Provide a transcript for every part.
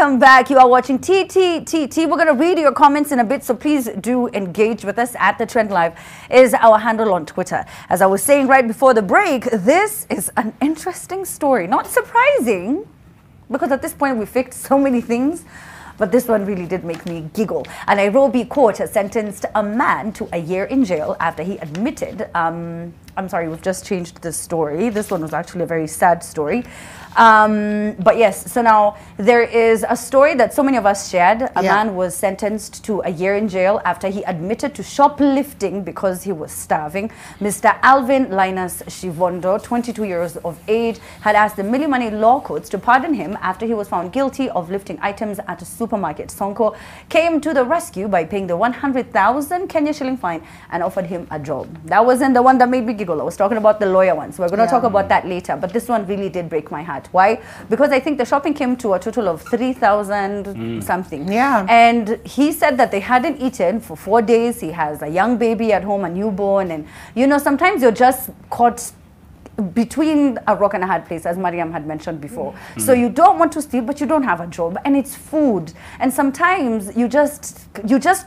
welcome back. You are watching TTTT. We're going to read your comments in a bit, so please do engage with us. At The Trend Live is our handle on Twitter. As I was saying right before the break, this is an interesting story. Not surprising, because at this point we fixed so many things. But this one really did make me giggle. A Nairobi court has sentenced a man to a year in jail after he admitted, I'm sorry, we've just changed the story. This one was actually a very sad story. But yes, so now there is a story that so many of us shared. A man was sentenced to a year in jail after he admitted to shoplifting because he was starving. Mr. Alvin Linus Shivondo, 22 years of age, had asked the Milimani law courts to pardon him after he was found guilty of lifting items at a supermarket. Sonko came to the rescue by paying the 100,000 Kenya shilling fine and offered him a job. That wasn't the one that made me giggle. I was talking about the lawyer one. So we're going to talk about that later. But this one really did break my heart. Why? Because I think the shopping came to a total of 3,000 something. Yeah. And he said that they hadn't eaten for 4 days. He has a young baby at home, a newborn. And, you know, sometimes you're just caught between a rock and a hard place, as Mariam had mentioned before. So you don't want to steal, but you don't have a job, and it's food. And sometimes you just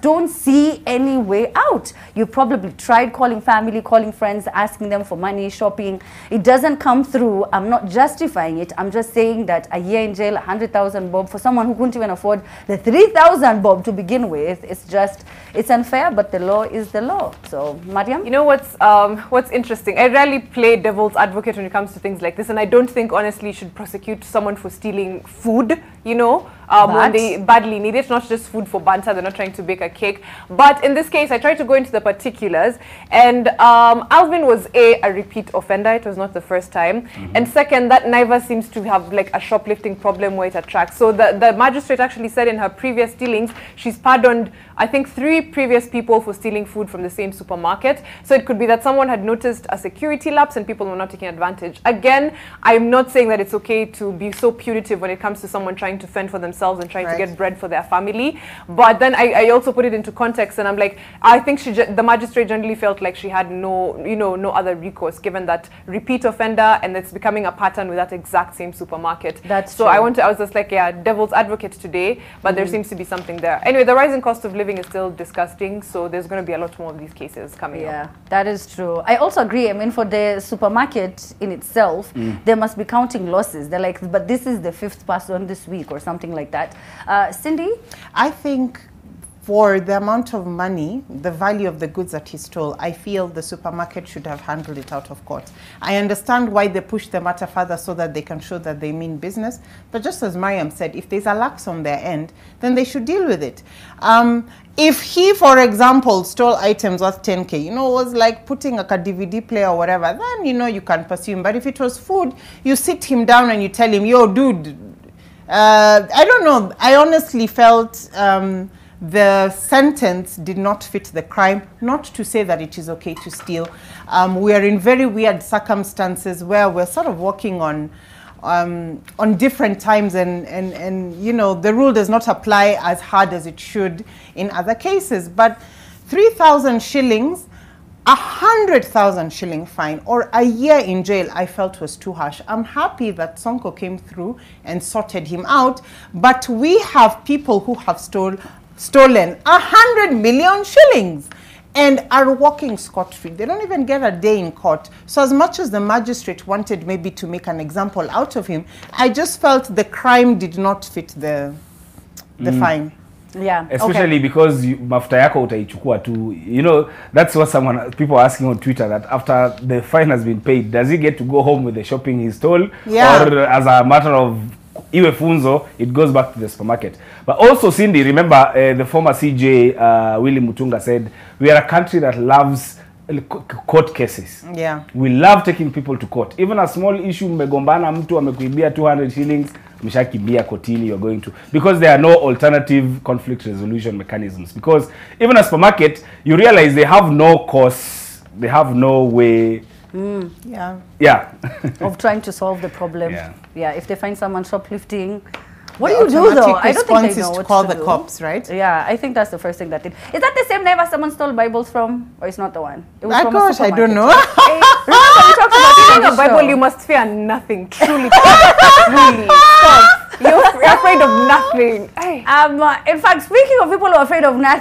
don't see any way out. You probably tried calling family, calling friends, asking them for money, shopping. It doesn't come through. I'm not justifying it. I'm just saying that a year in jail, 100,000 bob for someone who couldn't even afford the 3,000 bob to begin with. It's unfair, but the law is the law. So, Mariam? You know what's interesting? I rarely play devil's advocate when it comes to things like this, and I don't think honestly you should prosecute someone for stealing food, you know, when they badly need it, not just food for banter. They're not trying to bake a cake. But in this case, I tried to go into the particulars, and Alvin was a repeat offender. It was not the first time. And second, that Naiva seems to have like a shoplifting problem where it attracts. So the magistrate actually said in her previous dealings, she's pardoned, I think, 3 previous people for stealing food from the same supermarket. So it could be that someone had noticed a security lapse and people were not taking advantage. Again, I'm not saying that it's okay to be so punitive when it comes to someone trying to fend for themselves and trying to get bread for their family. But then I also put it into context, and I'm like, I think the magistrate generally felt like she had no other recourse given that repeat offender, and it's becoming a pattern with that exact same supermarket. That's so true. I was just like, yeah, devil's advocate today, but there seems to be something there. Anyway, the rising cost of living is still disgusting, so there's going to be a lot more of these cases coming up. Yeah, that is true. I also agree. I mean, for the supermarket in itself, they must be counting losses. They're like, but this is the 5th person this week or something like that. Cindy? I think for the amount of money, the value of the goods that he stole, I feel the supermarket should have handled it out of court. I understand why they push the matter further so that they can show that they mean business. But just as Mariam said, if there's a lapse on their end, then they should deal with it. If he, for example, stole items worth 10K, you know, was like putting like a DVD player or whatever, then, you know, you can pursue him. But if it was food, you sit him down and you tell him, yo, dude, I don't know. I honestly felt the sentence did not fit the crime. Not to say that it is okay to steal. We are in very weird circumstances where we're sort of working on different times, and you know, the rule does not apply as hard as it should in other cases. But 3,000 shillings, 100,000 shilling fine, or a year in jail, I felt was too harsh. I'm happy that Sonko came through and sorted him out, but we have people who have stolen 100 million shillings and are walking scot-free. They don't even get a day in court. So as much as the magistrate wanted maybe to make an example out of him, I just felt the crime did not fit the fine. Yeah. Especially because mafuta yako utaichukua tu. You know, that's what people are asking on Twitter, that after the fine has been paid, does he get to go home with the shopping he stole? Yeah. Or as a matter of iwe funzo, it goes back to the supermarket. But also, Cindy, remember the former CJ, Willy Mutunga, said, we are a country that loves court cases. Yeah. We love taking people to court. Even a small issue, mmegombana mtu amekuibia 200 shillings, mshakimbia kotini, you're going to, because there are no alternative conflict resolution mechanisms. Because even a supermarket, you realize they have no costs, they have no way of trying to solve the problem. Yeah, if they find someone shoplifting, what do you do though? I don't think they know what to call the cops, right? Yeah, I think that's the first thing that did. Is that the same Naiva someone stole Bibles from, or it's not the one? It was from a supermarket. I don't know. Remember we talked about it in the Bible, you must fear nothing. Truly, truly. Stop. You're afraid of nothing. In fact, speaking of people who are afraid of nothing.